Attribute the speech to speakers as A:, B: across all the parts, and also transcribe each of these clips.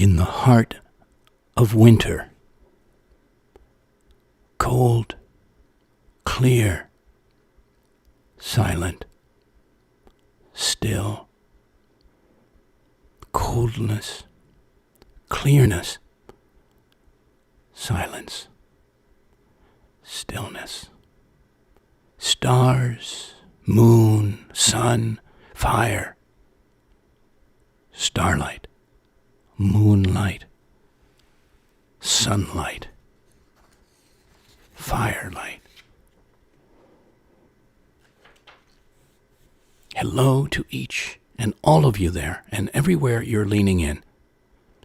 A: in the heart of winter. Cold, clear, silent, still. Coldness, clearness, silence, stillness. Stars, moon, sun, fire, starlight, moonlight, sunlight, firelight. Hello to each and all of you there and everywhere you're leaning in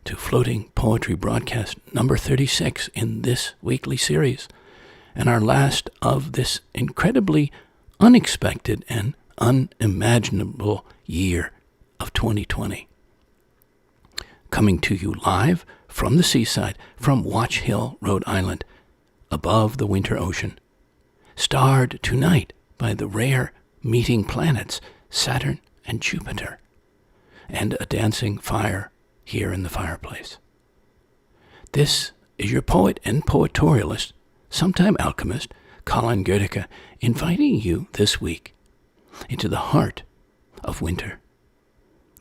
A: to Floating Poetry Broadcast number 36 in this weekly series, and our last of this incredibly unexpected and unimaginable year of 2020. Coming to you live from the seaside, from Watch Hill, Rhode Island, above the winter ocean, starred tonight by the rare meeting planets Saturn and Jupiter, and a dancing fire here in the fireplace. This is your poet and poetorialist, sometime alchemist, Colin Goedecke, inviting you this week into the heart of winter,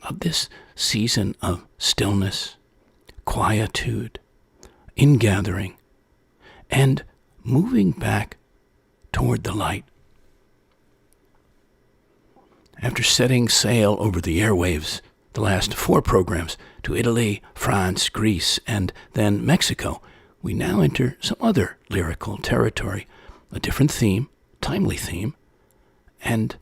A: of this season of stillness, quietude, ingathering, and moving back toward the light. After setting sail over the airwaves the last 4 programs to Italy, France, Greece, and then Mexico, we now enter some other lyrical territory, a different theme, timely theme, and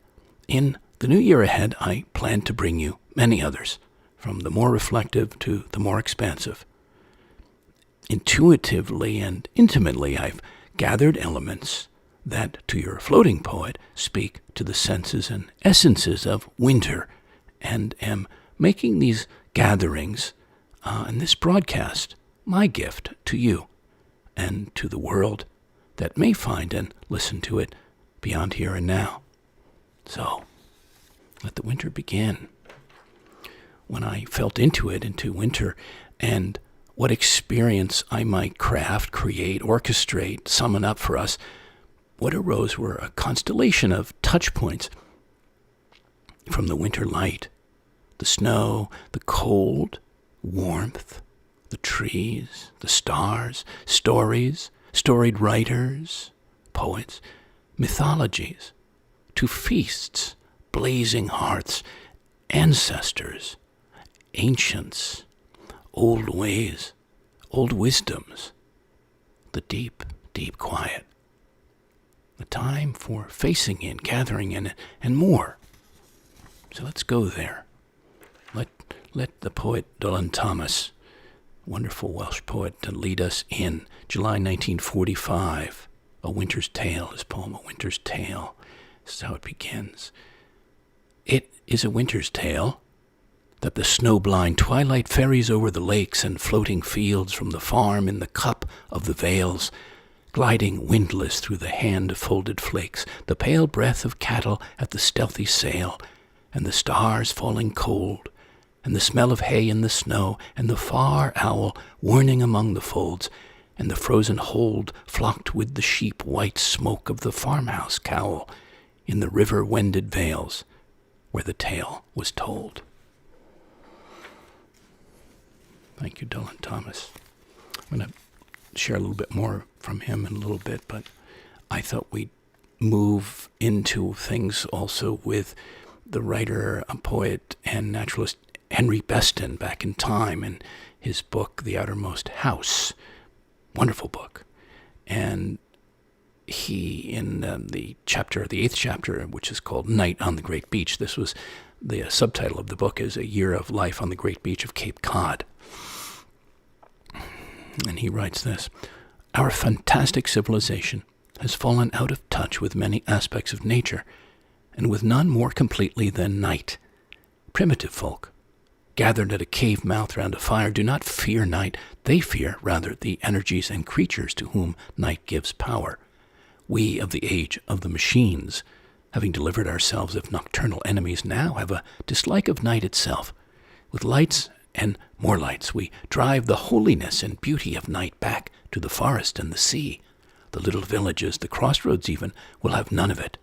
A: in the new year ahead, I plan to bring you many others, from the more reflective to the more expansive. Intuitively and intimately, I've gathered elements that, to your floating poet, speak to the senses and essences of winter, and am making these gatherings and this broadcast my gift to you and to the world that may find and listen to it beyond here and now. So, let the winter begin. When I felt into winter, and what experience I might craft, create, orchestrate, summon up for us, what arose were a constellation of touch points from the winter light, the snow, the cold, warmth, the trees, the stars, stories, storied writers, poets, mythologies, to feasts, blazing hearths, ancestors, ancients, old ways, old wisdoms, the deep, deep quiet. The time for facing in, gathering in, and more. So let's go there. Let the poet Dylan Thomas, wonderful Welsh poet, to lead us in. July 1945, A Winter's Tale, his poem, A Winter's Tale. This is how it begins. It is a winter's tale that the snow-blind twilight ferries over the lakes and floating fields from the farm in the cup of the vales, gliding windless through the hand-folded flakes, the pale breath of cattle at the stealthy sail, and the stars falling cold, and the smell of hay in the snow, and the far owl warning among the folds, and the frozen hold flocked with the sheep-white smoke of the farmhouse cowl in the river-wended vales where the tale was told. Thank you, Dylan Thomas. I'm going to share a little bit more from him in a little bit, but I thought we'd move into things also with the writer, poet, and naturalist Henry Beston back in time in his book, The Outermost House. Wonderful book. And he, in the 8th chapter, which is called Night on the Great Beach, this was the subtitle of the book is A Year of Life on the Great Beach of Cape Cod. And he writes this: Our fantastic civilization has fallen out of touch with many aspects of nature, and with none more completely than night. Primitive folk, gathered at a cave mouth round a fire, do not fear night. They fear, rather, the energies and creatures to whom night gives power. We of the age of the machines, having delivered ourselves of nocturnal enemies, now have a dislike of night itself. With lights and more lights. We drive the holiness and beauty of night back to the forest and the sea. The little villages, the crossroads even, will have none of it.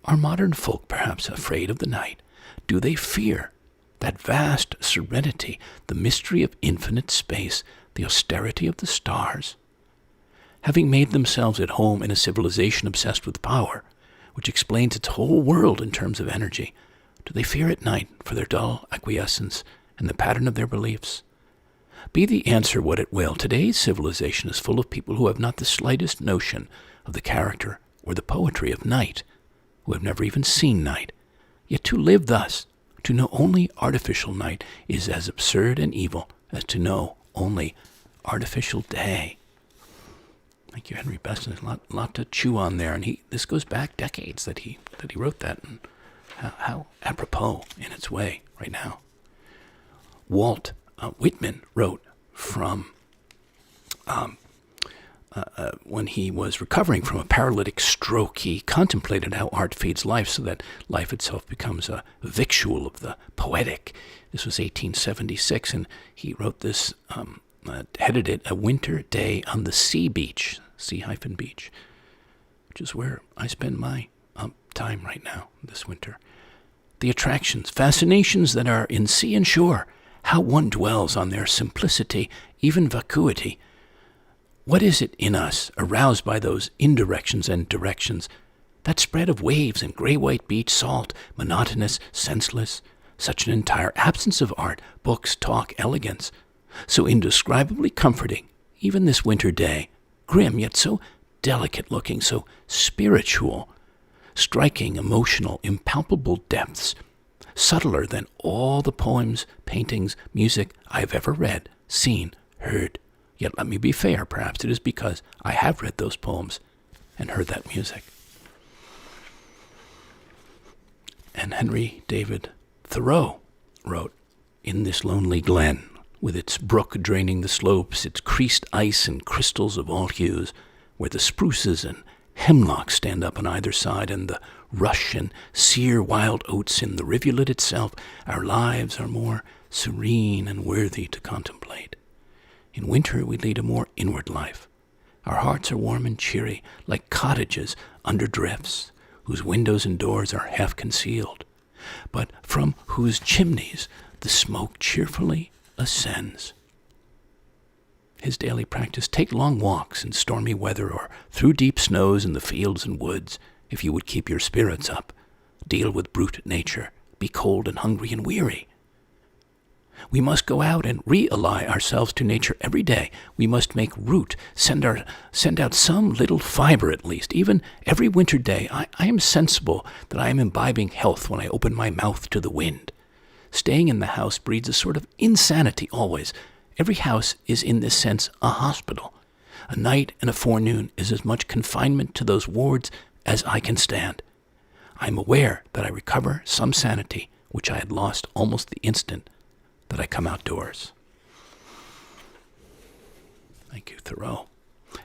A: Are modern folk perhaps afraid of the night? Do they fear that vast serenity, the mystery of infinite space, the austerity of the stars? Having made themselves at home in a civilization obsessed with power, which explains its whole world in terms of energy, do they fear at night for their dull acquiescence and the pattern of their beliefs? Be the answer what it will, today's civilization is full of people who have not the slightest notion of the character or the poetry of night, who have never even seen night. Yet to live thus, to know only artificial night, is as absurd and evil as to know only artificial day. Thank you, Henry Besson. There's a lot to chew on there, and this goes back decades that he wrote that, and how apropos in its way right now. Walt Whitman wrote from when he was recovering from a paralytic stroke. He contemplated how art feeds life so that life itself becomes a victual of the poetic. This was 1876, and he wrote this, headed it, A Winter Day on the Sea Beach, C-beach, which is where I spend my time right now, this winter. The attractions, fascinations that are in sea and shore, how one dwells on their simplicity, even vacuity. What is it in us, aroused by those indirections and directions, that spread of waves and gray-white beach, salt, monotonous, senseless, such an entire absence of art, books, talk, elegance, so indescribably comforting, even this winter day, grim yet so delicate-looking, so spiritual, striking, emotional, impalpable depths, subtler than all the poems, paintings, music I have ever read, seen, heard. Yet let me be fair, perhaps it is because I have read those poems and heard that music. And Henry David Thoreau wrote, In this lonely glen, with its brook draining the slopes, its creased ice and crystals of all hues, where the spruces and hemlocks stand up on either side, and the rush and sere wild oats in the rivulet itself, our lives are more serene and worthy to contemplate. In winter we lead a more inward life. Our hearts are warm and cheery, like cottages under drifts, whose windows and doors are half concealed, but from whose chimneys the smoke cheerfully ascends. His daily practice: take long walks in stormy weather or through deep snows in the fields and woods, if you would keep your spirits up. Deal with brute nature. Be cold and hungry and weary. We must go out and re-ally ourselves to nature every day. We must make root, send out some little fiber at least. Even every winter day, I am sensible that I am imbibing health when I open my mouth to the wind. Staying in the house breeds a sort of insanity always. Every house is in this sense a hospital. A night and a forenoon is as much confinement to those wards as I can stand. I am aware that I recover some sanity which I had lost almost the instant that I come outdoors. Thank you, Thoreau.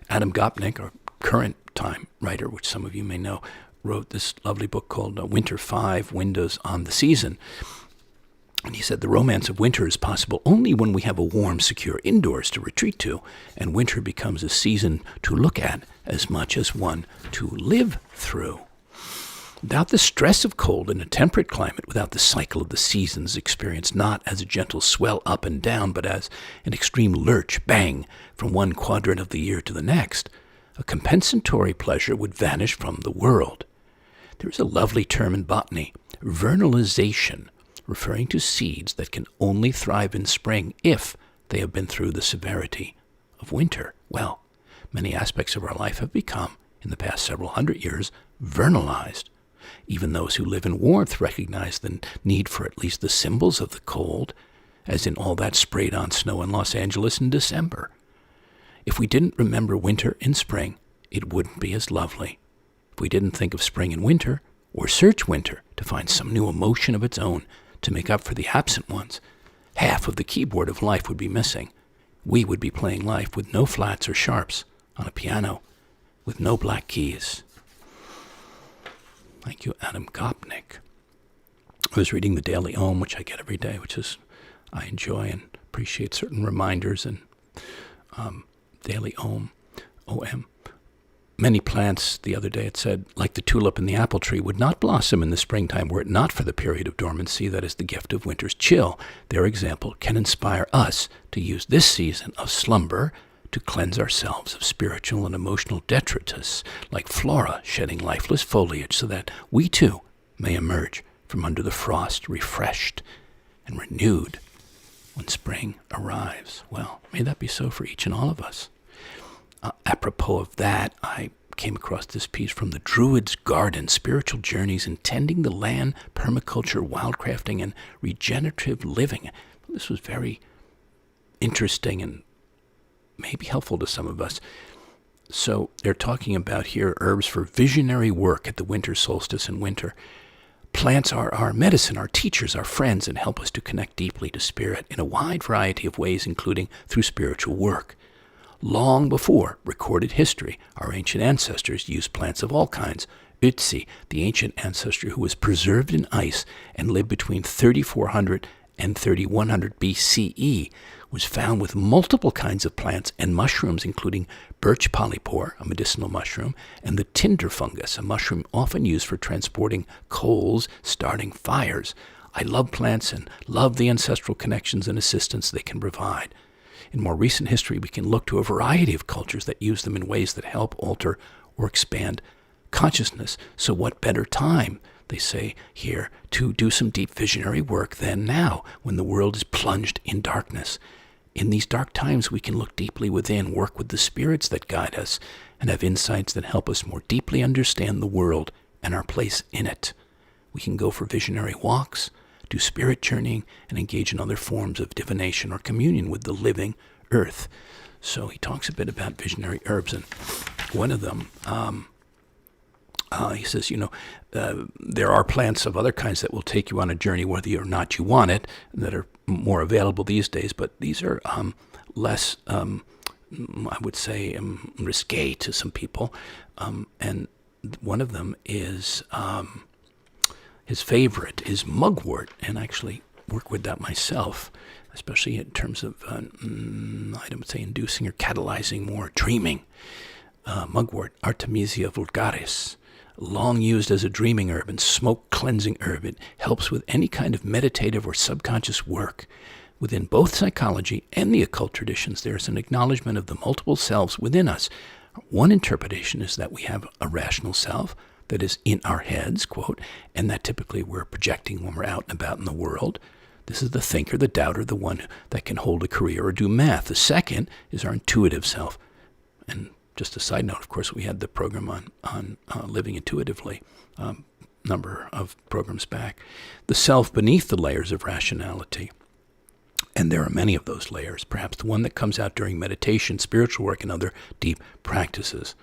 A: Adam Gopnik, our current time writer, which some of you may know, wrote this lovely book called Winter 5, Windows on the Season. And he said the romance of winter is possible only when we have a warm, secure indoors to retreat to, and winter becomes a season to look at as much as one to live through. Without the stress of cold in a temperate climate, without the cycle of the seasons experienced not as a gentle swell up and down, but as an extreme lurch, bang, from one quadrant of the year to the next, a compensatory pleasure would vanish from the world. There is a lovely term in botany, vernalization, referring to seeds that can only thrive in spring if they have been through the severity of winter. Well, many aspects of our life have become, in the past several hundred years, vernalized. Even those who live in warmth recognize the need for at least the symbols of the cold, as in all that sprayed-on snow in Los Angeles in December. If we didn't remember winter and spring, it wouldn't be as lovely. If we didn't think of spring and winter, or search winter to find some new emotion of its own to make up for the absent ones, half of the keyboard of life would be missing. We would be playing life with no flats or sharps on a piano, with no black keys. Thank you, Adam Gopnik. I was reading the Daily Ohm, which I get every day, which is I enjoy, and appreciate certain reminders and daily OM. Many plants, the other day it said, like the tulip and the apple tree, would not blossom in the springtime were it not for the period of dormancy that is the gift of winter's chill. Their example can inspire us to use this season of slumber to cleanse ourselves of spiritual and emotional detritus, like flora shedding lifeless foliage, so that we too may emerge from under the frost refreshed and renewed when spring arrives. Well, may that be so for each and all of us. Apropos of that, I came across this piece from the Druid's Garden, Spiritual Journeys in Tending the Land, Permaculture, Wildcrafting, and Regenerative Living. This was very interesting and maybe helpful to some of us. So they're talking about here herbs for visionary work at the winter solstice and winter. Plants are our medicine, our teachers, our friends, and help us to connect deeply to spirit in a wide variety of ways, including through spiritual work. Long before recorded history, our ancient ancestors used plants of all kinds. Ötzi, the ancient ancestor who was preserved in ice and lived between 3400 and 3100 BCE, was found with multiple kinds of plants and mushrooms, including birch polypore, a medicinal mushroom, and the tinder fungus, a mushroom often used for transporting coals, starting fires. I love plants and love the ancestral connections and assistance they can provide. In more recent history, we can look to a variety of cultures that use them in ways that help alter or expand consciousness. So what better time, they say here, to do some deep visionary work than now, when the world is plunged in darkness. In these dark times, we can look deeply within, work with the spirits that guide us, and have insights that help us more deeply understand the world and our place in it. We can go for visionary walks, do spirit journeying, and engage in other forms of divination or communion with the living earth. So he talks a bit about visionary herbs, and one of them, he says, there are plants of other kinds that will take you on a journey whether or not you want it, that are more available these days, but these are less, I would say, risque to some people. And one of them is, his favorite is mugwort, and I actually work with that myself, especially in terms of, I don't say inducing or catalyzing more dreaming. Mugwort, Artemisia vulgaris, long used as a dreaming herb and smoke cleansing herb. It helps with any kind of meditative or subconscious work. Within both psychology and the occult traditions, there is an acknowledgement of the multiple selves within us. One interpretation is that we have a rational self that is in our heads, quote, and that typically we're projecting when we're out and about in the world. This is the thinker, the doubter, the one that can hold a career or do math. The second is our intuitive self. And just a side note, of course, we had the program on living intuitively, number of programs back. The self beneath the layers of rationality. And there are many of those layers, perhaps the one that comes out during meditation, spiritual work, and other deep practices.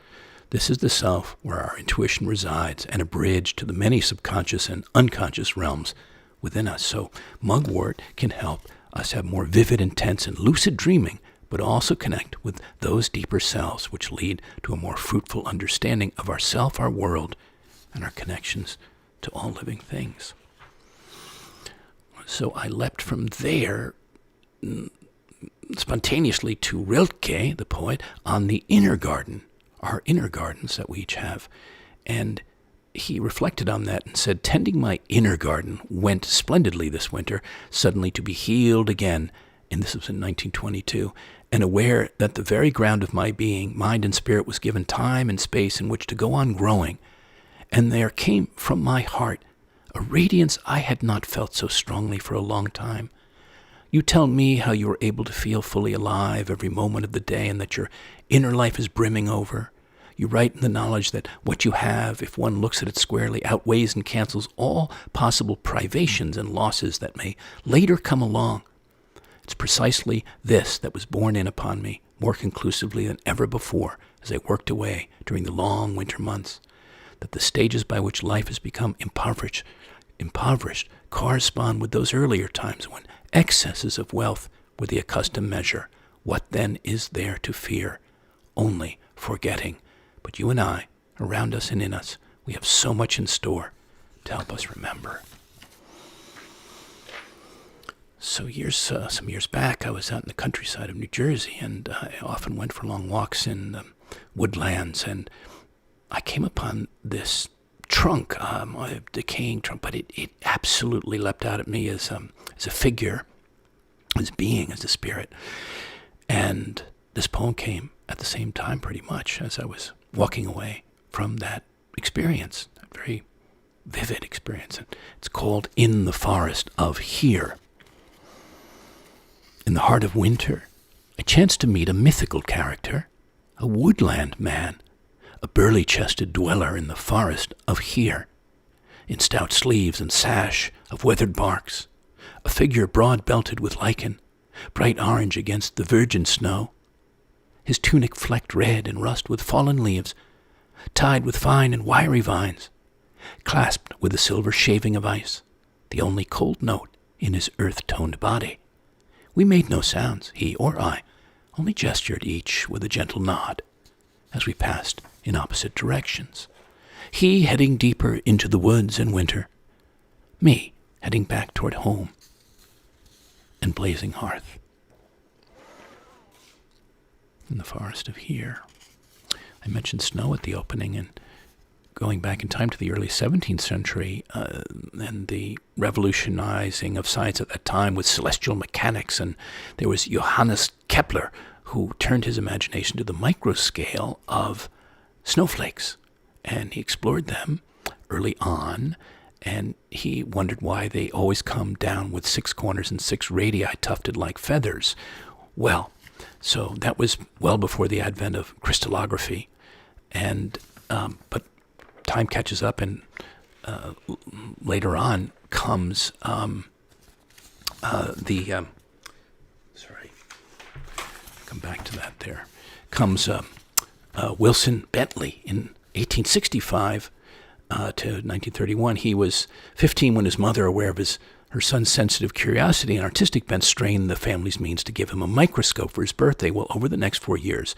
A: This is the self where our intuition resides and a bridge to the many subconscious and unconscious realms within us. So mugwort can help us have more vivid, intense, and lucid dreaming, but also connect with those deeper selves which lead to a more fruitful understanding of ourself, our world, and our connections to all living things. So I leapt from there spontaneously to Rilke, the poet, on the inner garden, our inner gardens that we each have. And he reflected on that and said, tending my inner garden went splendidly this winter, suddenly to be healed again, and this was in 1922, and aware that the very ground of my being, mind and spirit, was given time and space in which to go on growing. And there came from my heart a radiance I had not felt so strongly for a long time. You tell me how you are able to feel fully alive every moment of the day and that your inner life is brimming over. You write in the knowledge that what you have, if one looks at it squarely, outweighs and cancels all possible privations and losses that may later come along. It's precisely this that was borne in upon me more conclusively than ever before as I worked away during the long winter months, that the stages by which life has become impoverished correspond with those earlier times when excesses of wealth were the accustomed measure. What then is there to fear? Only forgetting. But you and I, around us and in us, we have so much in store to help us remember. some years back, I was out in the countryside of New Jersey, and I often went for long walks in woodlands, and I came upon this trunk, a decaying trunk, but it absolutely leapt out at me as a figure, as a being, as a spirit. And this poem came at the same time, pretty much, as I was walking away from that experience, that very vivid experience. And it's called In the Forest of Here. In the heart of winter, I chanced to meet a mythical character, a woodland man, a burly-chested dweller in the forest of Here, in stout sleeves and sash of weathered barks, a figure broad-belted with lichen, bright orange against the virgin snow, his tunic flecked red and rust with fallen leaves, tied with fine and wiry vines, clasped with a silver shaving of ice, the only cold note in his earth-toned body. We made no sounds, he or I, only gestured each with a gentle nod, as we passed in opposite directions. He heading deeper into the woods and winter, me heading back toward home and blazing hearth. In the forest of Here. I mentioned snow at the opening, and going back in time to the early 17th century and the revolutionizing of science at that time with celestial mechanics, and there was Johannes Kepler, who turned his imagination to the microscale of snowflakes, and he explored them early on, and he wondered why they always come down with 6 corners and 6 radii tufted like feathers. Well, so that was well before the advent of crystallography, and but time catches up, and later on comes come back to that. There comes Wilson Bentley in 1865 to 1931. He was 15 when his mother, aware of her son's sensitive curiosity and artistic bent, strained the family's means to give him a microscope for his birthday. Well, over the next 4 years,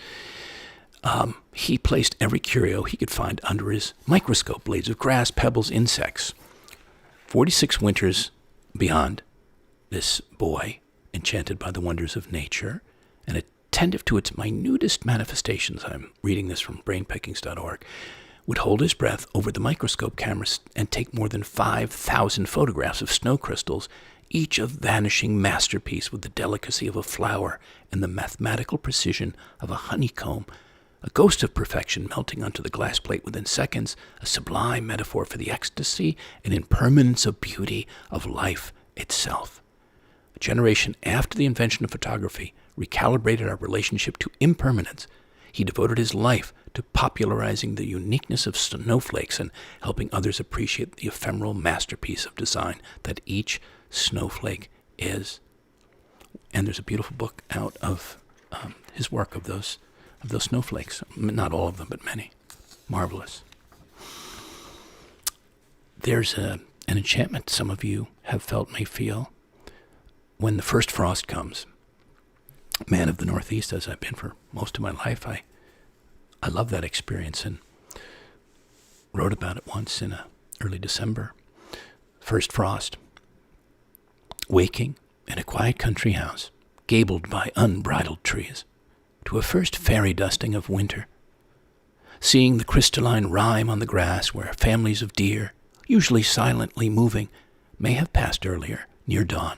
A: he placed every curio he could find under his microscope: blades of grass, pebbles, insects. 46 winters beyond, this boy, enchanted by the wonders of nature and attentive to its minutest manifestations — I'm reading this from brainpickings.org — would hold his breath over the microscope cameras and take more than 5,000 photographs of snow crystals, each a vanishing masterpiece with the delicacy of a flower and the mathematical precision of a honeycomb, a ghost of perfection melting onto the glass plate within seconds, a sublime metaphor for the ecstasy and impermanence of beauty of life itself. A generation after the invention of photography recalibrated our relationship to impermanence. He devoted his life to popularizing the uniqueness of snowflakes and helping others appreciate the ephemeral masterpiece of design that each snowflake is. And there's a beautiful book out of his work of those snowflakes. Not all of them, but many. Marvelous. There's an enchantment some of you have felt, may feel, when the first frost comes. Man of the Northeast, as I've been for most of my life, I love that experience, and wrote about it once in early December. First frost. Waking in a quiet country house, gabled by unbridled trees, to a first fairy dusting of winter. Seeing the crystalline rime on the grass where families of deer, usually silently moving, may have passed earlier, near dawn,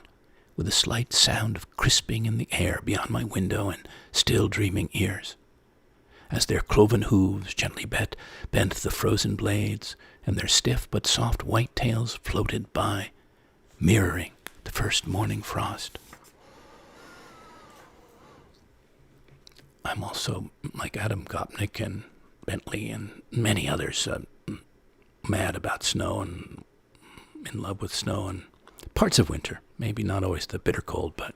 A: with a slight sound of crisping in the air beyond my window and still dreaming ears. As their cloven hooves gently bent the frozen blades, and their stiff but soft white tails floated by, mirroring the first morning frost. I'm also, like Adam Gopnik and Bentley and many others, mad about snow and in love with snow and parts of winter. Maybe not always the bitter cold, but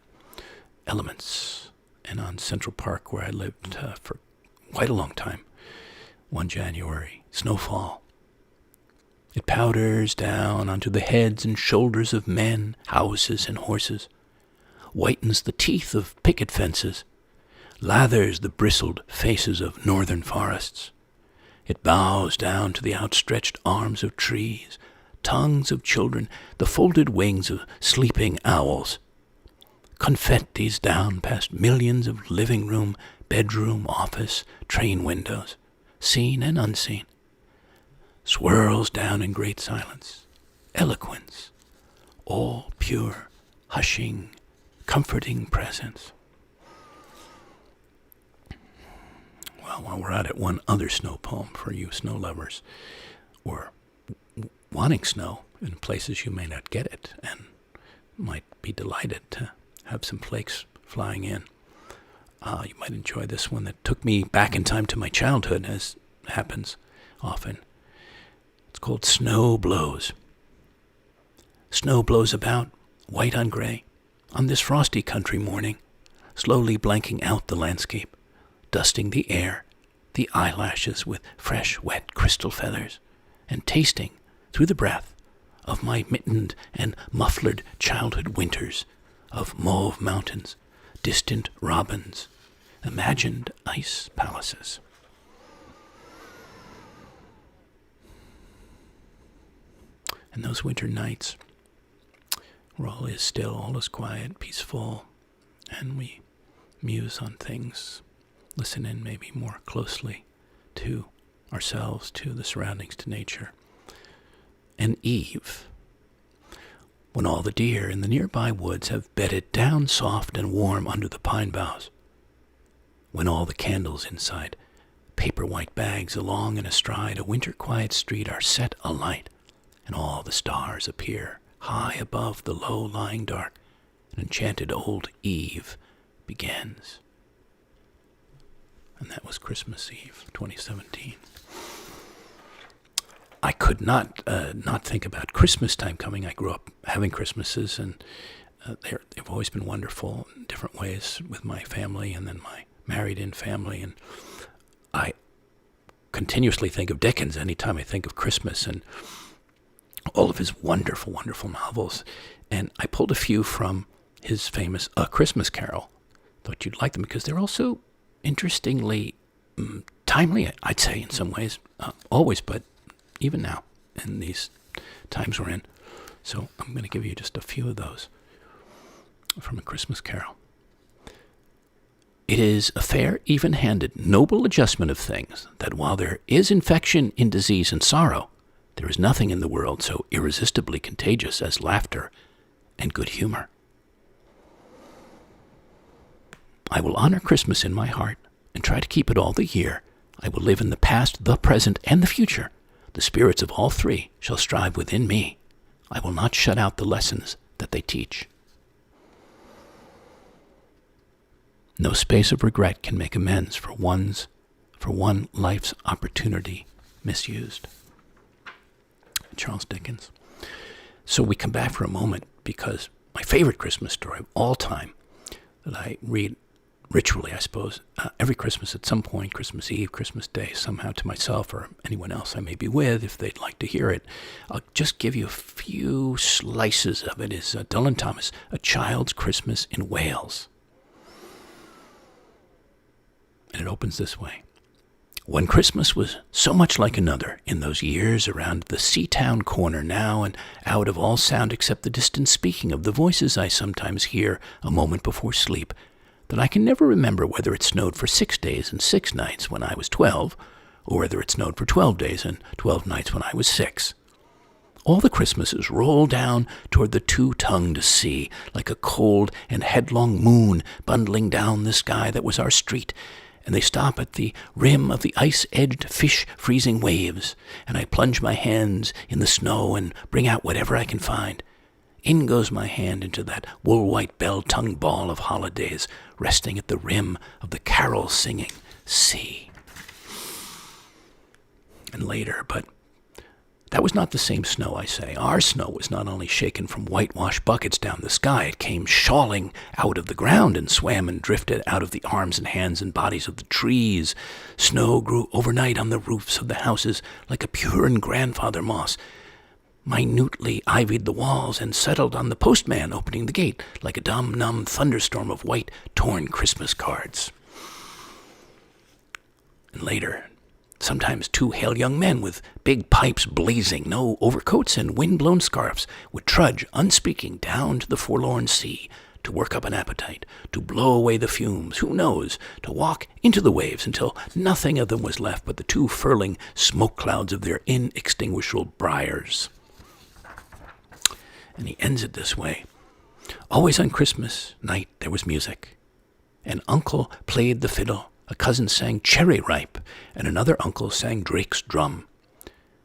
A: elements. And on Central Park, where I lived for quite a long time, one January, snowfall. It powders down onto the heads and shoulders of men, houses, and horses, whitens the teeth of picket fences, lathers the bristled faces of northern forests. It bows down to the outstretched arms of trees, tongues of children, the folded wings of sleeping owls. confettis down past millions of living room, bedroom, office, train windows, seen and unseen. Swirls down in great silence. Eloquence. All pure, hushing, comforting presence. Well, while we're at it, one other snow poem for you snow lovers, or wanting snow in places you may not get it and might be delighted to have some flakes flying in. You might enjoy this one that took me back in time to my childhood, as happens often. It's called Snow Blows. Snow blows about, white on gray, on this frosty country morning, slowly blanking out the landscape, dusting the air, the eyelashes with fresh, wet crystal feathers, and tasting, through the breath, of my mittened and mufflered childhood winters, of mauve mountains, distant robins, imagined ice palaces. And those winter nights, where all is still, all is quiet, peaceful, and we muse on things, listen in maybe more closely to ourselves, to the surroundings, to nature. And eve, when all the deer in the nearby woods have bedded down soft and warm under the pine boughs, when all the candles inside paper-white bags along and astride a winter-quiet street are set alight, and all the stars appear high above the low-lying dark, an enchanted old eve begins. And that was Christmas Eve, 2017. I could not think about Christmas time coming. I grew up having Christmases, and they've always been wonderful in different ways with my family and then my married-in family. And I continuously think of Dickens anytime I think of Christmas and all of his wonderful, wonderful novels. And I pulled a few from his famous A Christmas Carol. Thought you'd like them because they're also interestingly timely, I'd say, in some ways. Always, but even now, in these times we're in. So I'm going to give you just a few of those from A Christmas Carol. It is a fair, even-handed, noble adjustment of things that while there is infection in disease and sorrow, there is nothing in the world so irresistibly contagious as laughter and good humor. I will honor Christmas in my heart and try to keep it all the year. I will live in the past, the present, and the future. The spirits of all three shall strive within me. I will not shut out the lessons that they teach. No space of regret can make amends for one life's opportunity misused. Charles Dickens. So we come back for a moment because my favorite Christmas story of all time that I read ritually, I suppose, every Christmas at some point, Christmas Eve, Christmas Day, somehow to myself or anyone else I may be with, if they'd like to hear it. I'll just give you a few slices of it. Is Dylan Thomas, A Child's Christmas in Wales. And it opens this way. One Christmas was so much like another in those years around the Seatown corner now and out of all sound except the distant speaking of the voices I sometimes hear a moment before sleep, that I can never remember whether it snowed for 6 days and 6 nights when I was 12, or whether it snowed for 12 days and 12 nights when I was 6. All the Christmases roll down toward the two-tongued sea, like a cold and headlong moon bundling down the sky that was our street, and they stop at the rim of the ice-edged fish-freezing waves, and I plunge my hands in the snow and bring out whatever I can find. In goes my hand into that wool-white bell-tongued ball of holidays, resting at the rim of the carol-singing sea. And later, but that was not the same snow, I say. Our snow was not only shaken from whitewash buckets down the sky, it came shawling out of the ground and swam and drifted out of the arms and hands and bodies of the trees. Snow grew overnight on the roofs of the houses like a Purin grandfather moss, minutely ivied the walls, and settled on the postman opening the gate like a dumb thunderstorm of white, torn Christmas cards. And later, sometimes 2 hale young men with big pipes blazing, no overcoats and wind-blown scarfs, would trudge, unspeaking, down to the forlorn sea, to work up an appetite, to blow away the fumes, who knows, to walk into the waves until nothing of them was left but the two furling smoke clouds of their inextinguishable briars. And he ends it this way. Always on Christmas night there was music. An uncle played the fiddle, a cousin sang Cherry Ripe, and another uncle sang Drake's drum.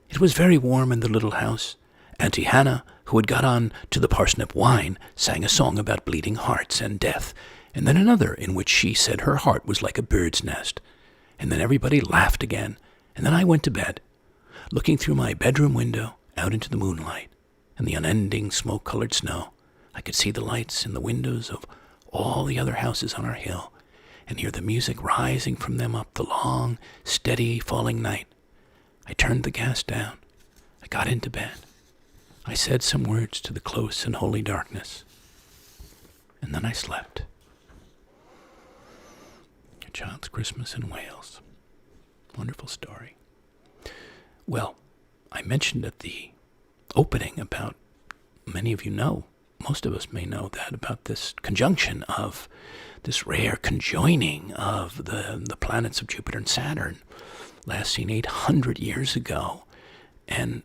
A: It was very warm in the little house. Auntie Hannah, who had got on to the parsnip wine, sang a song about bleeding hearts and death, and then another in which she said her heart was like a bird's nest. And then everybody laughed again, and then I went to bed, looking through my bedroom window out into the moonlight and the unending smoke-colored snow. I could see the lights in the windows of all the other houses on our hill, and hear the music rising from them up the long, steady falling night. I turned the gas down. I got into bed. I said some words to the close and holy darkness, and then I slept. A Child's Christmas in Wales. Wonderful story. Well, I mentioned at the opening about, many of you know, most of us may know that, about this conjunction of this rare conjoining of the planets of Jupiter and Saturn, last seen 800 years ago. And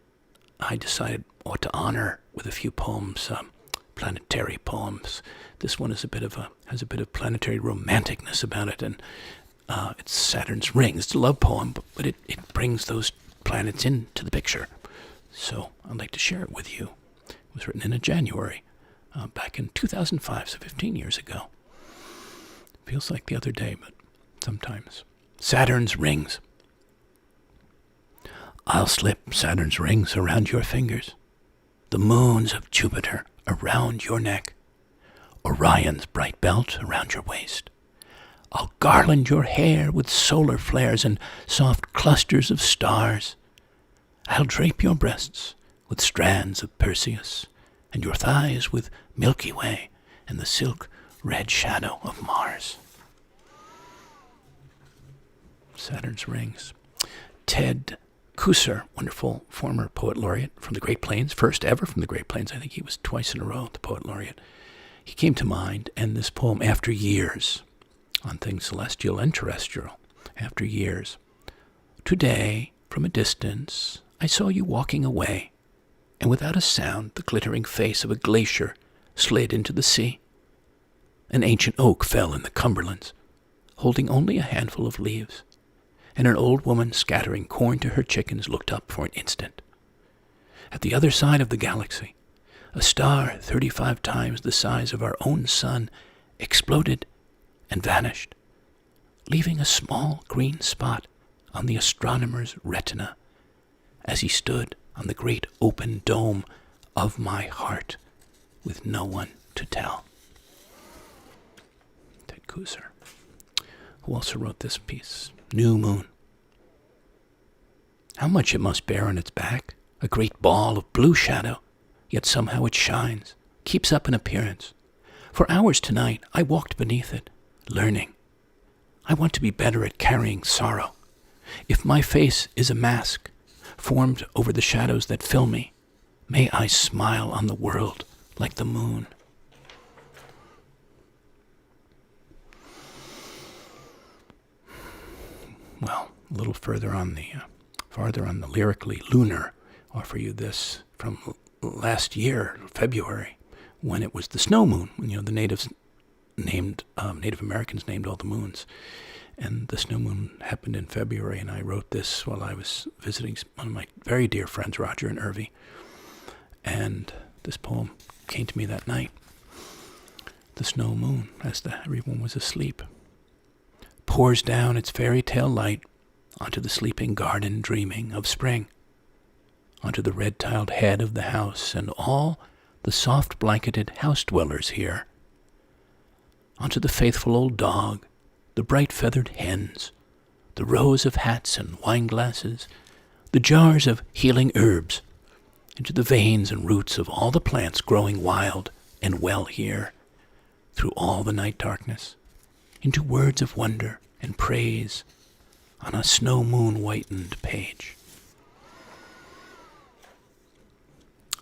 A: I decided what to honor with a few poems, planetary poems. This one is has a bit of planetary romanticness about it, and it's Saturn's rings. It's a love poem, but it brings those planets into the picture. So I'd like to share it with you. It was written in January, back in 2005, so 15 years ago. Feels like the other day, but sometimes. Saturn's rings. I'll slip Saturn's rings around your fingers, the moons of Jupiter around your neck, Orion's bright belt around your waist. I'll garland your hair with solar flares and soft clusters of stars. I'll drape your breasts with strands of Perseus, and your thighs with Milky Way and the silk red shadow of Mars. Saturn's rings. Ted Kusser, wonderful former poet laureate from the Great Plains, first ever from the Great Plains. I think he was twice in a row the poet laureate. He came to mind, and this poem, After Years, on things celestial and terrestrial, after years. Today, from a distance, I saw you walking away, and without a sound the glittering face of a glacier slid into the sea. An ancient oak fell in the Cumberlands, holding only a handful of leaves, and an old woman scattering corn to her chickens looked up for an instant. At the other side of the galaxy, a star 35 times the size of our own sun exploded and vanished, leaving a small green spot on the astronomer's retina as he stood on the great open dome of my heart with no one to tell. Ted Kusser, who also wrote this piece, New Moon. How much it must bear on its back, a great ball of blue shadow, yet somehow it shines, keeps up an appearance. For hours tonight I walked beneath it, learning. I want to be better at carrying sorrow. If my face is a mask, formed over the shadows that fill me, may I smile on the world like the moon. Well, a little farther on the lyrically lunar, offer you this from last year, February, when it was the snow moon, when the Native Americans named all the moons, and the snow moon happened in February, and I wrote this while I was visiting one of my very dear friends, Roger and Irvy, and this poem came to me that night. The snow moon, as everyone was asleep, pours down its fairy tale light onto the sleeping garden dreaming of spring, onto the red-tiled head of the house and all the soft-blanketed house-dwellers here, onto the faithful old dog, the bright-feathered hens, the rows of hats and wine-glasses, the jars of healing herbs, into the veins and roots of all the plants growing wild and well here, through all the night darkness, into words of wonder and praise on a snow moon whitened page.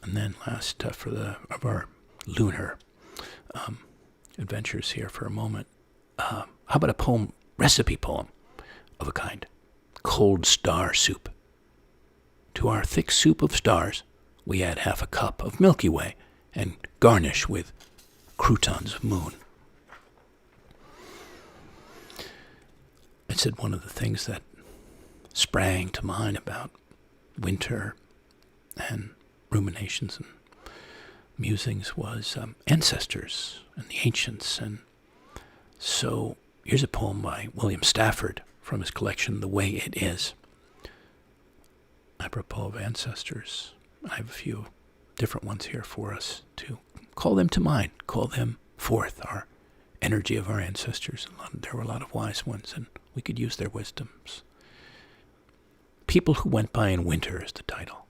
A: And then last of our lunar, adventures here for a moment. How about a poem, recipe poem of a kind? Cold star soup. To our thick soup of stars, we add half a cup of Milky Way and garnish with croutons of moon. I said one of the things that sprang to mind about winter and ruminations and musings was ancestors and the ancients. And so here's a poem by William Stafford from his collection, The Way It Is. Apropos of ancestors, I have a few different ones here for us to call them to mind, call them forth, our energy of our ancestors. There were a lot of wise ones, and we could use their wisdoms. People Who Went By in Winter is the title.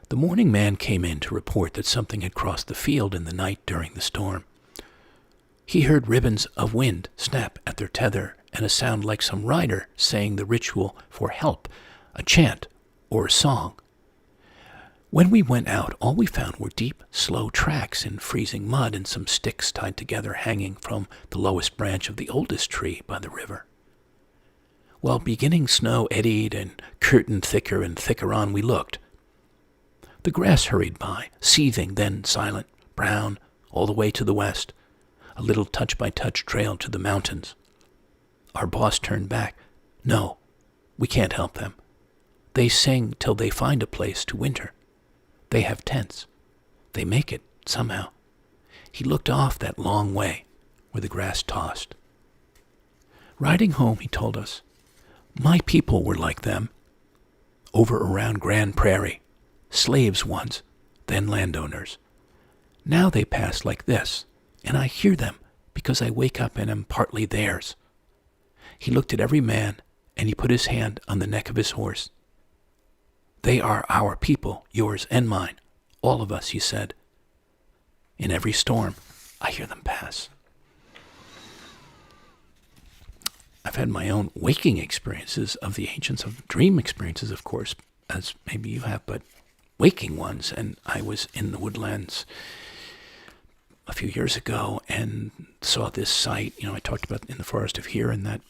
A: The morning man came in to report that something had crossed the field in the night during the storm. He heard ribbons of wind snap at their tether and a sound like some rider saying the ritual for help, a chant or a song. When we went out, all we found were deep, slow tracks in freezing mud and some sticks tied together hanging from the lowest branch of the oldest tree by the river. While beginning snow eddied and curtained thicker and thicker on, we looked. The grass hurried by, seething, then silent, brown, all the way to the west, a little touch-by-touch trail to the mountains. Our boss turned back. No, we can't help them. They sing till they find a place to winter. They have tents. They make it, somehow. He looked off that long way, where the grass tossed. Riding home, he told us, my people were like them. Over around Grand Prairie, slaves once, then landowners. Now they pass like this, and I hear them because I wake up and am partly theirs. He looked at every man, and he put his hand on the neck of his horse. They are our people, yours and mine, all of us, he said. In every storm, I hear them pass. I've had my own waking experiences of the ancients, of dream experiences, of course, as maybe you have, but waking ones. And I was in the woodlands a few years ago and saw this site, I talked about in the forest of here and that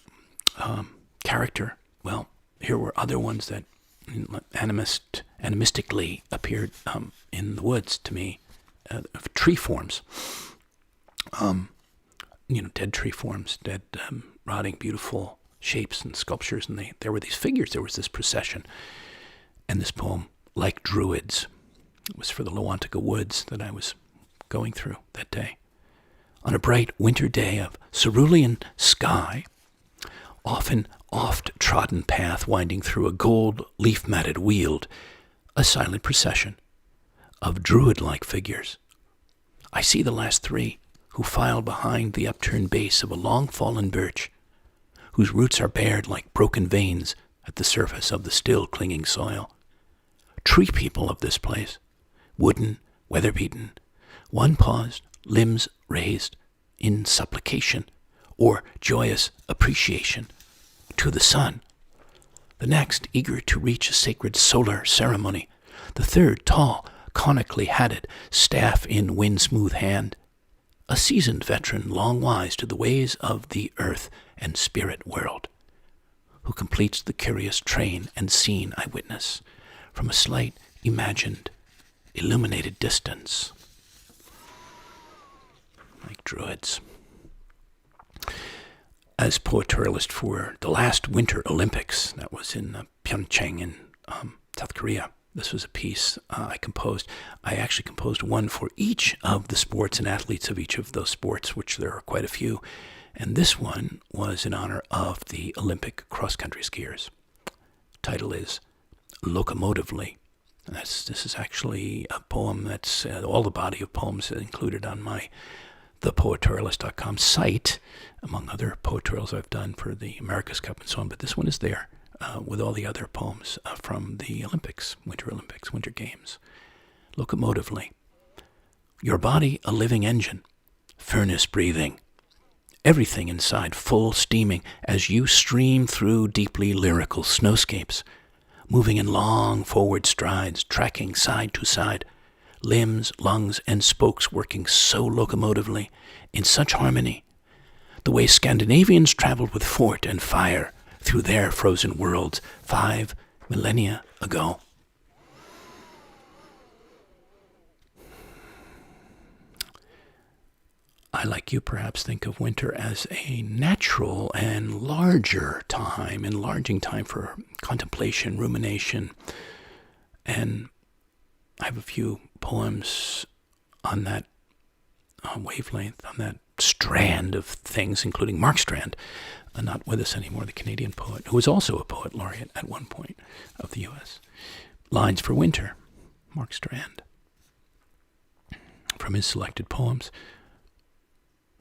A: character. Well, here were other ones that animistically appeared in the woods to me, of tree forms. Dead tree forms, dead, rotting, beautiful shapes and sculptures, and there were these figures. There was this procession, and this poem, Like Druids, it was for the Loantica Woods that I was going through that day. On a bright winter day of cerulean sky, often oft-trodden path winding through a gold leaf-matted weald, a silent procession of druid-like figures. I see the last three, who file behind the upturned base of a long-fallen birch, whose roots are bared like broken veins at the surface of the still clinging soil. Tree people of this place, wooden, weather-beaten, one paused, limbs raised, in supplication or joyous appreciation to the sun. The next, eager to reach a sacred solar ceremony. The third, tall, conically hatted, staff in wind-smooth hand. A seasoned veteran, long wise to the ways of the earth and spirit world, who completes the curious train and scene I witness from a slight, imagined, illuminated distance. Like druids. As poetorialist for the last Winter Olympics, that was in Pyeongchang in South Korea. This was a piece I composed. I actually composed one for each of the sports and athletes of each of those sports, which there are quite a few. And this one was in honor of the Olympic cross-country skiers. Title is Locomotively. This is actually a poem that's all the body of poems included on my thepoetorialist.com site, among other poetorials I've done for the America's Cup and so on. But this one is there with all the other poems from the Olympics, Winter Games. Locomotively. Your body a living engine, furnace breathing. Everything inside full steaming as you stream through deeply lyrical snowscapes, moving in long forward strides, tracking side to side, limbs, lungs, and spokes working so locomotively, in such harmony, the way Scandinavians traveled with fort and fire through their frozen worlds 5 millennia ago. I, like you, perhaps think of winter as a natural and larger time, enlarging time for contemplation, rumination, and I have a few poems on that wavelength, on that strand of things, including Mark Strand, not with us anymore, the Canadian poet, who was also a poet laureate at one point of the U.S. Lines for Winter, Mark Strand, from his selected poems.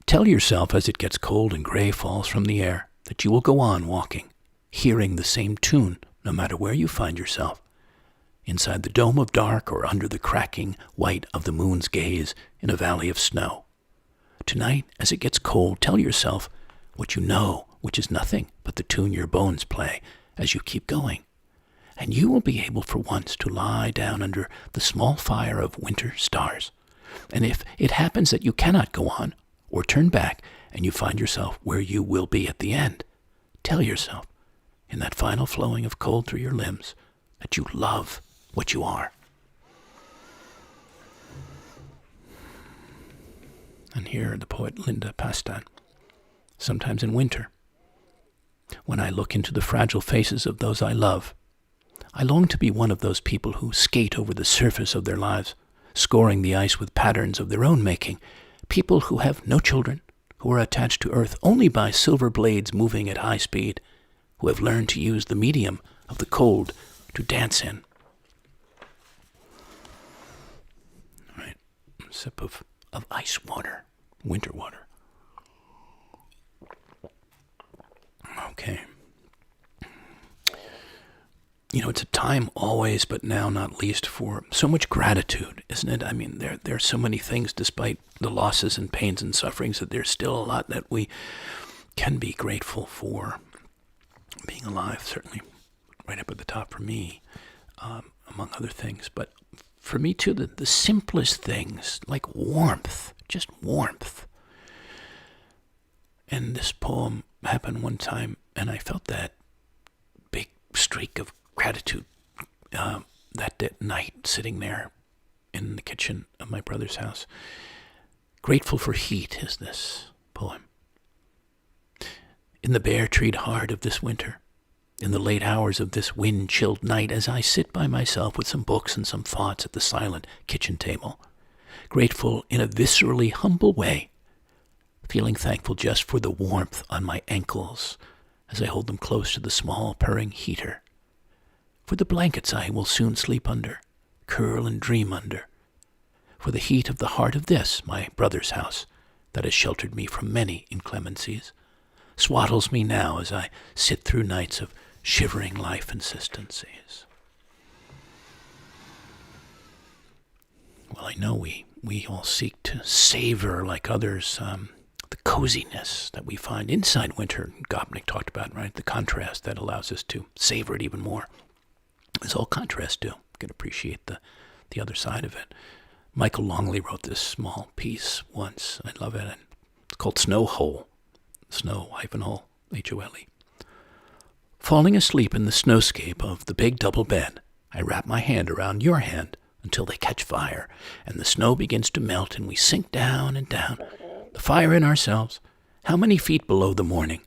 A: Tell yourself as it gets cold and gray falls from the air that you will go on walking, hearing the same tune no matter where you find yourself, inside the dome of dark or under the cracking white of the moon's gaze in a valley of snow. Tonight, as it gets cold, tell yourself what you know, which is nothing but the tune your bones play as you keep going, and you will be able for once to lie down under the small fire of winter stars. And if it happens that you cannot go on, or turn back, and you find yourself where you will be at the end, tell yourself, in that final flowing of cold through your limbs, that you love what you are. And here the poet Linda Pastan, sometimes in winter, when I look into the fragile faces of those I love, I long to be one of those people who skate over the surface of their lives, scoring the ice with patterns of their own making, people who have no children, who are attached to earth only by silver blades moving at high speed, who have learned to use the medium of the cold to dance in. All right, a sip of ice water, winter water. Okay. You know, it's a time always, but now not least, for so much gratitude, isn't it? I mean, there are so many things, despite the losses and pains and sufferings, that there's still a lot that we can be grateful for. Being alive, certainly, right up at the top for me, among other things. But for me, too, the simplest things, like warmth, just warmth. And this poem happened one time, and I felt that big streak of gratitude that night, sitting there in the kitchen of my brother's house. Grateful for heat is this poem. In the bare-treed heart of this winter, in the late hours of this wind-chilled night, as I sit by myself with some books and some thoughts at the silent kitchen table, grateful in a viscerally humble way, feeling thankful just for the warmth on my ankles as I hold them close to the small purring heater, for the blankets I will soon sleep under, curl and dream under, for the heat of the heart of this, my brother's house, that has sheltered me from many inclemencies, swaddles me now as I sit through nights of shivering life insistencies. Well, I know we all seek to savor, like others, the coziness that we find inside winter. Goedecke talked about, right? The contrast that allows us to savor it even more. As all contrasts do. You can appreciate the other side of it. Michael Longley wrote this small piece once. I love it. It's called Snow Hole. Snow-hole, H-O-L-E. Falling asleep in the snowscape of the big double bed, I wrap my hand around your hand until they catch fire, and the snow begins to melt, and we sink down and down, the fire in ourselves. How many feet below the morning?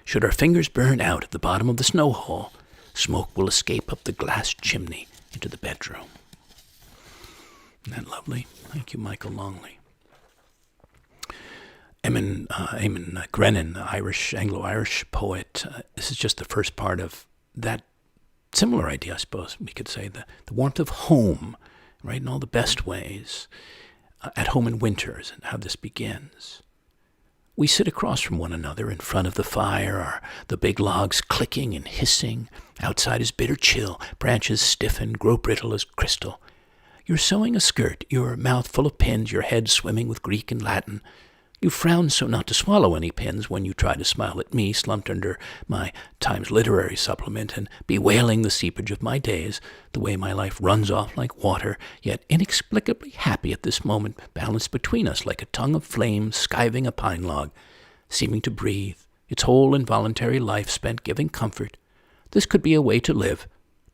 A: Should our fingers burn out at the bottom of the snow hole, smoke will escape up the glass chimney into the bedroom. Isn't that lovely? Thank you, Michael Longley. Eamon Grennan, Anglo-Irish poet. This is just the first part of that similar idea, I suppose. We could say the warmth of home, right, in all the best ways. At home in winters, and how this begins. We sit across from one another in front of the fire, the big logs clicking and hissing. Outside is bitter chill, branches stiffen, grow brittle as crystal. You're sewing a skirt, your mouth full of pins, your head swimming with Greek and Latin. You frown so not to swallow any pins when you try to smile at me, slumped under my Times literary supplement and bewailing the seepage of my days, the way my life runs off like water, yet inexplicably happy at this moment, balanced between us like a tongue of flame skiving a pine log, seeming to breathe, its whole involuntary life spent giving comfort. This could be a way to live,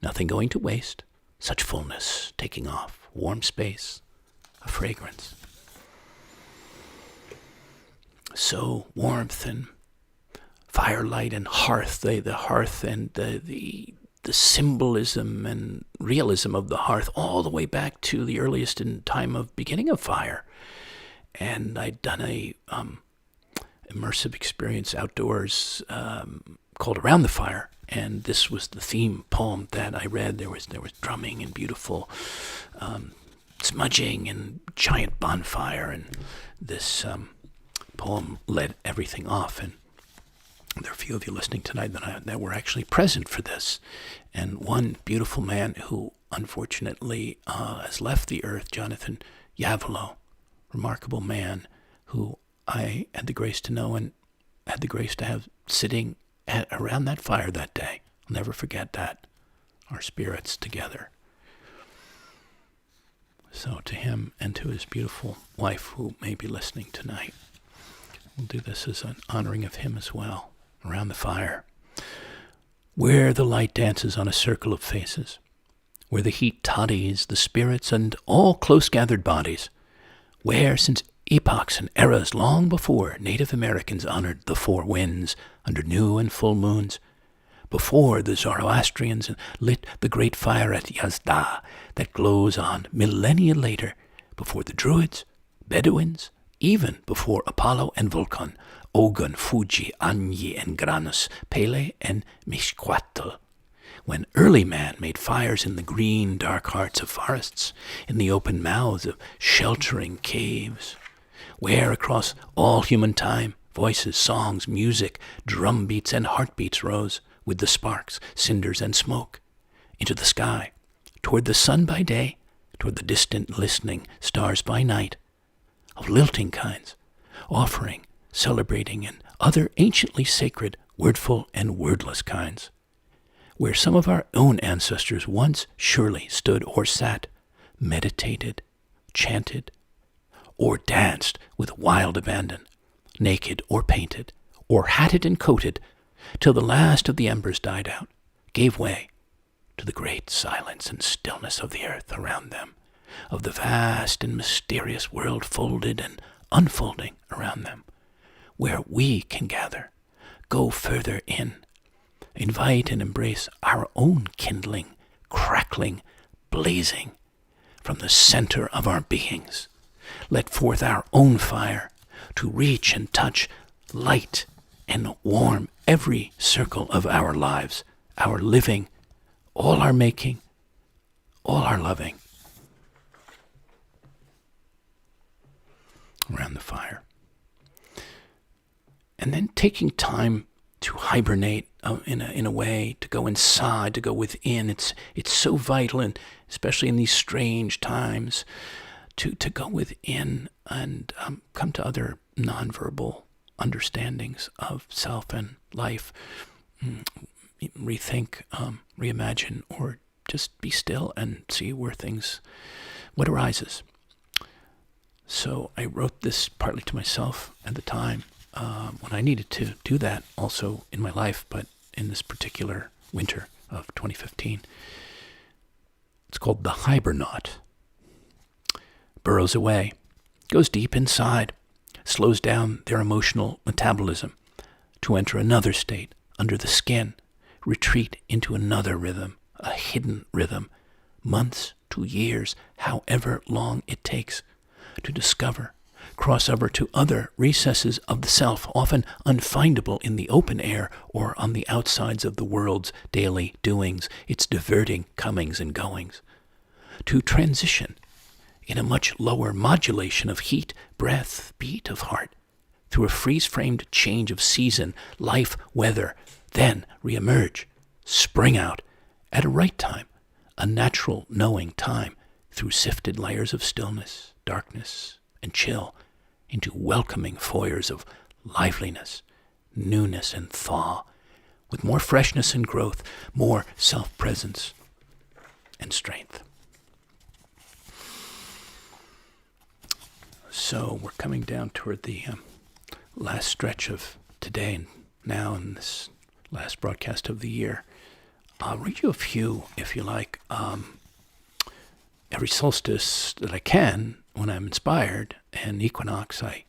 A: nothing going to waste, such fullness taking off, warm space, a fragrance. So warmth and firelight and hearth, the hearth and the symbolism and realism of the hearth, all the way back to the earliest in time of beginning of fire. And I'd done a immersive experience outdoors called Around the Fire, and this was the theme poem that I read. There was drumming and beautiful smudging and giant bonfire, and this poem led everything off. And there are a few of you listening tonight that were actually present for this. And one beautiful man who unfortunately has left the earth, Jonathan Yavolo, remarkable man who I had the grace to know and had the grace to have sitting around that fire that day. I'll never forget that, our spirits together. So to him and to his beautiful wife who may be listening tonight, we'll do this as an honoring of him as well. Around the fire, where the light dances on a circle of faces, where the heat toddies the spirits and all close-gathered bodies, where, since epochs and eras long before, Native Americans honored the four winds under new and full moons, before the Zoroastrians lit the great fire at Yazda that glows on millennia later, before the Druids, Bedouins, even before Apollo and Vulcan, Ogun, Fuji, Anyi, and Granus, Pele, and Mishquatl, when early man made fires in the green, dark hearts of forests, in the open mouths of sheltering caves, where across all human time, voices, songs, music, drum beats, and heartbeats rose, with the sparks, cinders, and smoke, into the sky, toward the sun by day, toward the distant listening stars by night, of lilting kinds, offering, celebrating, and other anciently sacred, wordful and wordless kinds, where some of our own ancestors once surely stood or sat, meditated, chanted, or danced with wild abandon, naked or painted, or hatted and coated, till the last of the embers died out, gave way to the great silence and stillness of the earth around them, of the vast and mysterious world folded and unfolding around them, where we can gather, go further in, invite and embrace our own kindling, crackling, blazing from the center of our beings. Let forth our own fire to reach and touch, light and warm every circle of our lives, our living, all our making, all our loving. Around the fire. And then taking time to hibernate in a way, to go inside, to go within. It's so vital, and especially in these strange times, to go within and come to other nonverbal understandings of self and life, rethink, reimagine, or just be still and see what arises. So I wrote this partly to myself at the time when I needed to do that also in my life, but in this particular winter of 2015. It's called The Hibernate. Burrows away, goes deep inside, slows down their emotional metabolism to enter another state under the skin, retreat into another rhythm, a hidden rhythm, months to years, however long it takes, to discover, cross over to other recesses of the self, often unfindable in the open air or on the outsides of the world's daily doings, its diverting comings and goings, to transition in a much lower modulation of heat, breath, beat of heart, through a freeze-framed change of season, life, weather, then reemerge, spring out, at a right time, a natural knowing time, through sifted layers of stillness, darkness, and chill, into welcoming foyers of liveliness, newness, and thaw, with more freshness and growth, more self-presence and strength. So we're coming down toward the last stretch of today and now in this last broadcast of the year. I'll read you a few, if you like. Every solstice that I can, when I'm inspired, and equinox, I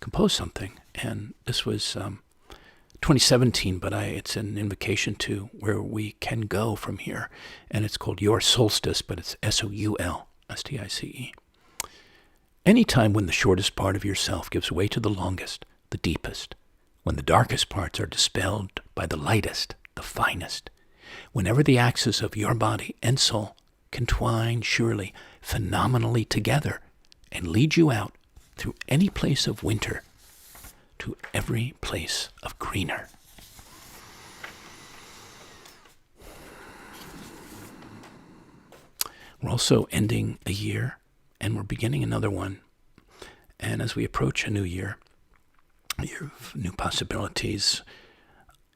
A: compose something. And this was 2017, but it's an invocation to where we can go from here. And it's called Your Solstice, but it's SOULSTICE. Any time when the shortest part of yourself gives way to the longest, the deepest, when the darkest parts are dispelled by the lightest, the finest, whenever the axis of your body and soul can twine surely, phenomenally together and lead you out through any place of winter to every place of greener. We're also ending a year, and we're beginning another one. And as we approach a new year of new possibilities,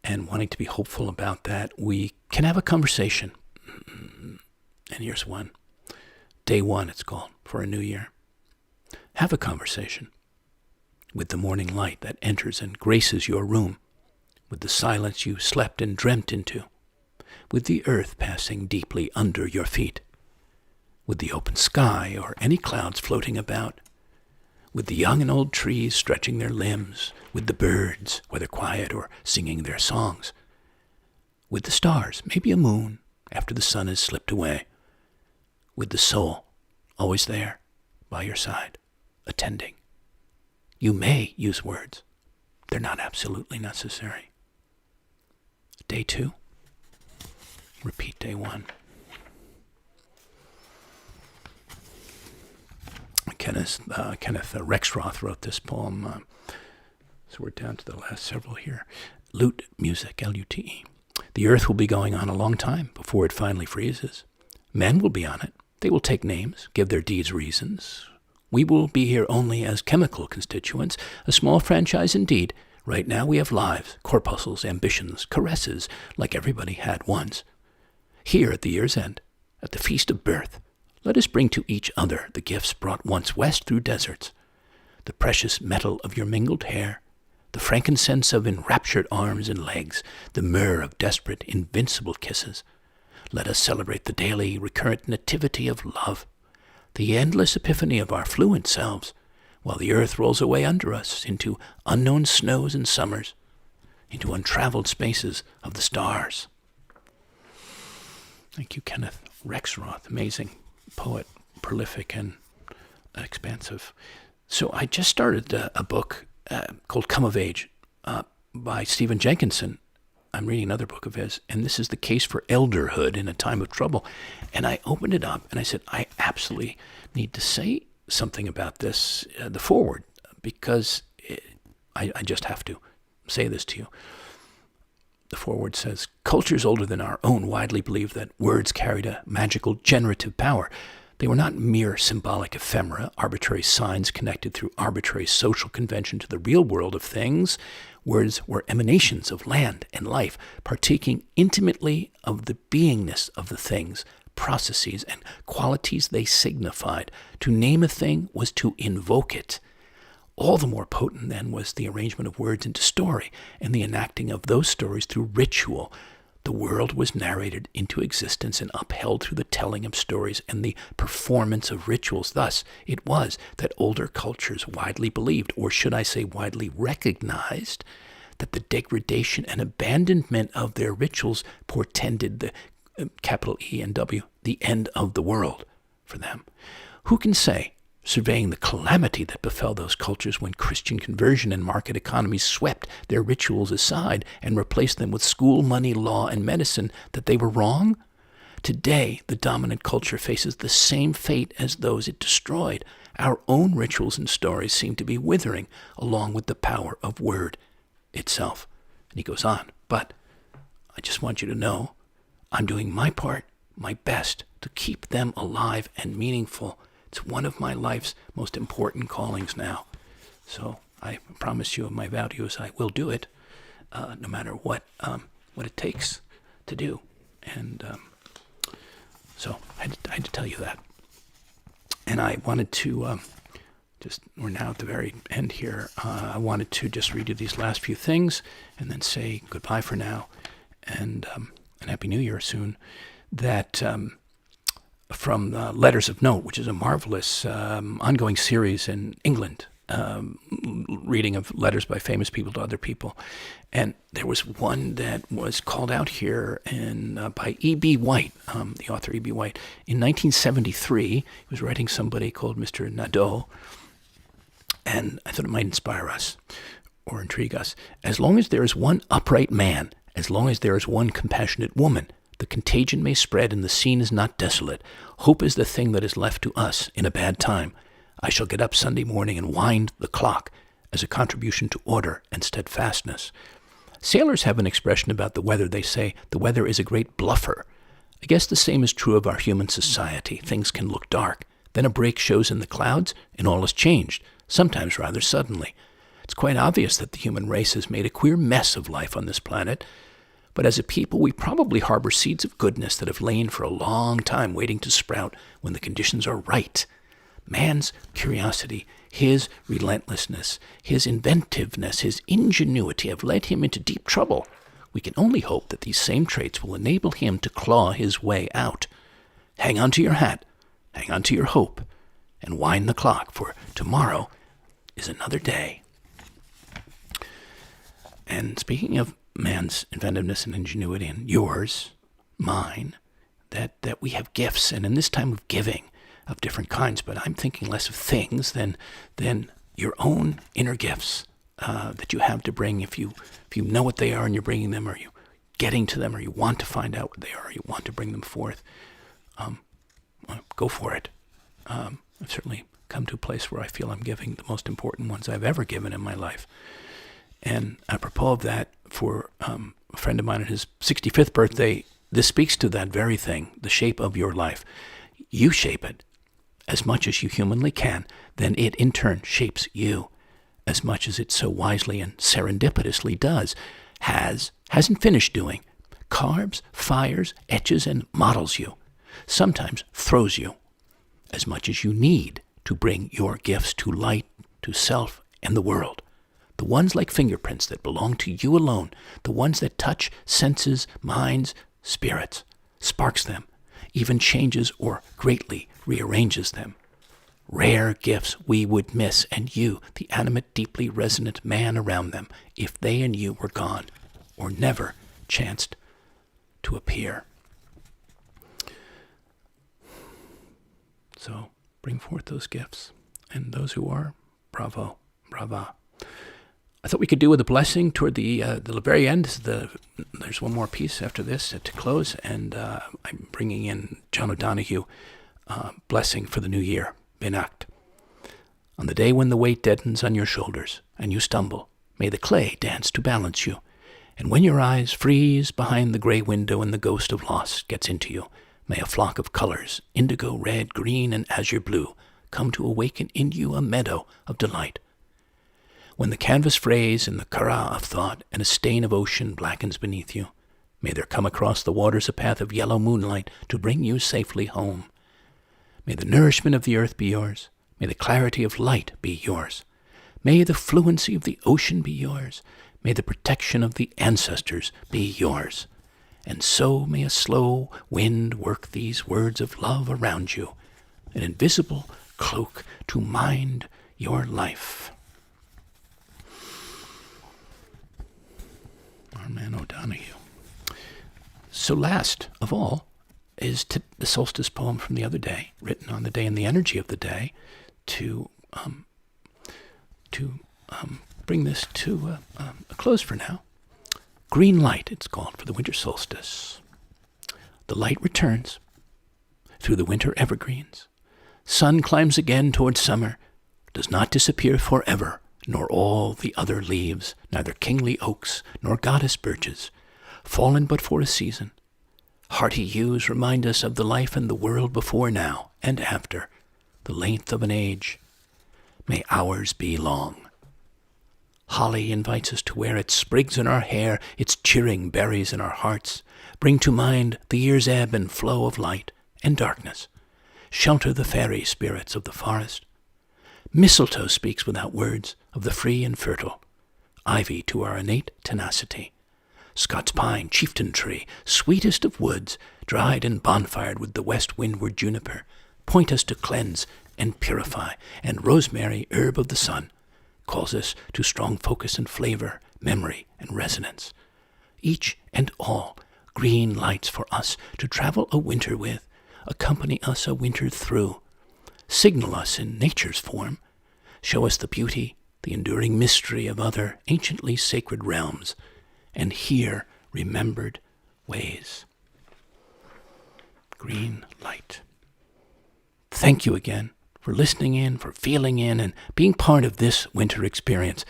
A: and wanting to be hopeful about that, we can have a conversation. And here's one. Day one, it's called, for a new year. Have a conversation with the morning light that enters and graces your room, with the silence you slept and dreamt into, with the earth passing deeply under your feet, with the open sky or any clouds floating about, with the young and old trees stretching their limbs, with the birds, whether quiet or singing their songs, with the stars, maybe a moon after the sun has slipped away, with the soul always there by your side, attending. You may use words. They're not absolutely necessary. Day two. Repeat day one. Kenneth Rexroth wrote this poem. So we're down to the last several here. Lute music, Lute. The earth will be going on a long time before it finally freezes. Men will be on it. They will take names, give their deeds reasons. We will be here only as chemical constituents, a small franchise indeed. Right now we have lives, corpuscles, ambitions, caresses, like everybody had once. Here at the year's end, at the feast of birth, let us bring to each other the gifts brought once west through deserts, the precious metal of your mingled hair, the frankincense of enraptured arms and legs, the myrrh of desperate, invincible kisses. Let us celebrate the daily, recurrent nativity of love, the endless epiphany of our fluent selves, while the earth rolls away under us into unknown snows and summers, into untraveled spaces of the stars. Thank you, Kenneth Rexroth. Amazing poet, prolific and expansive. So I just started a book called Come of Age by Stephen Jenkinson. I'm reading another book of his, and this is the case for elderhood in a time of trouble. And I opened it up, and I said, I absolutely need to say something about this, the foreword, because I just have to say this to you. The foreword says, cultures older than our own widely believed that words carried a magical generative power. They were not mere symbolic ephemera, arbitrary signs connected through arbitrary social convention to the real world of things. Words were emanations of land and life, partaking intimately of the beingness of the things, processes, and qualities they signified. To name a thing was to invoke it. All the more potent, then, was the arrangement of words into story and the enacting of those stories through ritual. The world was narrated into existence and upheld through the telling of stories and the performance of rituals. Thus, it was that older cultures widely believed, or should I say widely recognized, that the degradation and abandonment of their rituals portended the capital E and W, the end of the world for them. Who can say, surveying the calamity that befell those cultures when Christian conversion and market economies swept their rituals aside and replaced them with school, money, law, and medicine, that they were wrong? Today, the dominant culture faces the same fate as those it destroyed. Our own rituals and stories seem to be withering along with the power of word itself. And he goes on, but I just want you to know I'm doing my part, my best, to keep them alive and meaningful. It's one of my life's most important callings now. So I promise you, my vow is I will do it, no matter what it takes to do. And so I had to tell you that. And I wanted to we're now at the very end here. I wanted to just read you these last few things and then say goodbye for now, and Happy New Year soon. That from Letters of Note, which is a marvelous ongoing series in England, reading of letters by famous people to other people. And there was one that was called out here by E.B. White, the author E.B. White. In 1973, he was writing somebody called Mr. Nadeau, and I thought it might inspire us or intrigue us. As long as there is one upright man, as long as there is one compassionate woman, the contagion may spread and the scene is not desolate. Hope is the thing that is left to us in a bad time. I shall get up Sunday morning and wind the clock as a contribution to order and steadfastness. Sailors have an expression about the weather. They say, the weather is a great bluffer. I guess the same is true of our human society. Things can look dark. Then a break shows in the clouds and all is changed, sometimes rather suddenly. It's quite obvious that the human race has made a queer mess of life on this planet. But as a people, we probably harbor seeds of goodness that have lain for a long time waiting to sprout when the conditions are right. Man's curiosity, his relentlessness, his inventiveness, his ingenuity have led him into deep trouble. We can only hope that these same traits will enable him to claw his way out. Hang on to your hat, hang on to your hope, and wind the clock, for tomorrow is another day. And speaking of man's inventiveness and ingenuity, and yours, mine, that we have gifts, and in this time of giving of different kinds, but I'm thinking less of things than your own inner gifts that you have to bring. If you know what they are and you're bringing them, or you getting to them, or you want to find out what they are, or you want to bring them forth, go for it. I've certainly come to a place where I feel I'm giving the most important ones I've ever given in my life. And apropos of that, for a friend of mine at his 65th birthday, this speaks to that very thing, the shape of your life. You shape it as much as you humanly can, then it in turn shapes you as much as it so wisely and serendipitously does, hasn't finished doing, carves, fires, etches, and models you, sometimes throws you, as much as you need to bring your gifts to light, to self and the world. The ones like fingerprints that belong to you alone, the ones that touch senses, minds, spirits, sparks them, even changes or greatly rearranges them. Rare gifts we would miss, and you, the animate, deeply resonant man around them, if they and you were gone, or never chanced to appear. So bring forth those gifts, and those who are, bravo, brava. I thought we could do with a blessing toward the very end. There's one more piece after this to close, and I'm bringing in John O'Donohue, blessing for the new year, Benacht. On the day when the weight deadens on your shoulders and you stumble, may the clay dance to balance you, and when your eyes freeze behind the gray window and the ghost of loss gets into you, may a flock of colors, indigo, red, green, and azure blue, come to awaken in you a meadow of delight. When the canvas frays in the curragh of thought and a stain of ocean blackens beneath you, may there come across the waters a path of yellow moonlight to bring you safely home. May the nourishment of the earth be yours. May the clarity of light be yours. May the fluency of the ocean be yours. May the protection of the ancestors be yours. And so may a slow wind work these words of love around you, an invisible cloak to mind your life. Our man O'Donohue. So last of all is the solstice poem from the other day, written on the day and the energy of the day, to bring this to a close for now. Green light, it's called, for the winter solstice. The light returns through the winter evergreens. Sun climbs again toward summer, does not disappear forever, nor all the other leaves, neither kingly oaks nor goddess birches, fallen but for a season. Hearty yews remind us of the life and the world before now and after, the length of an age. May ours be long. Holly invites us to wear its sprigs in our hair, its cheering berries in our hearts. Bring to mind the year's ebb and flow of light and darkness. Shelter the fairy spirits of the forest. Mistletoe speaks without words of the free and fertile. Ivy to our innate tenacity. Scots pine, chieftain tree, sweetest of woods, dried and bonfired with the west windward juniper, point us to cleanse and purify, and rosemary, herb of the sun, calls us to strong focus and flavor, memory and resonance. Each and all green lights for us to travel a winter with, accompany us a winter through, signal us in nature's form, show us the beauty, the enduring mystery of other anciently sacred realms, and here remembered ways. Green light. Thank you again for listening in, for feeling in, and being part of this winter experience.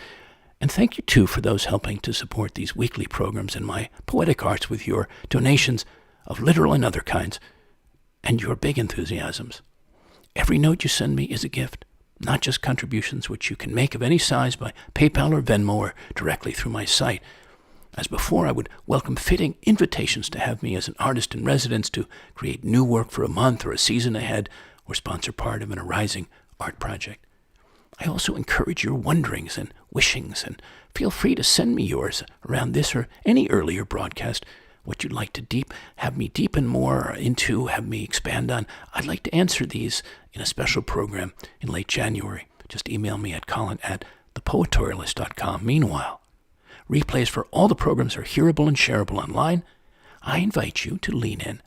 A: And thank you, too, for those helping to support these weekly programs and my poetic arts with your donations of literal and other kinds, and your big enthusiasms. Every note you send me is a gift, not just contributions which you can make of any size by PayPal or Venmo or directly through my site. As before, I would welcome fitting invitations to have me as an artist in residence to create new work for a month or a season ahead, or sponsor part of an arising art project. I also encourage your wonderings and wishings, and feel free to send me yours around this or any earlier broadcast, what you'd like to have me deepen more into, have me expand on. I'd like to answer these in a special program in late January. Just email me at colin@thepoetorialist.com. Meanwhile, replays for all the programs are hearable and shareable online. I invite you to lean in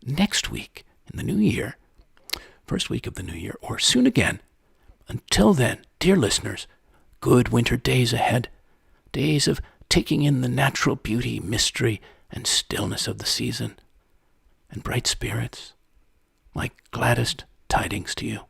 A: next week in the new year, first week of the new year, or soon again. Until then, dear listeners, good winter days ahead, days of taking in the natural beauty, mystery, and stillness of the season, and bright spirits. My gladdest tidings to you.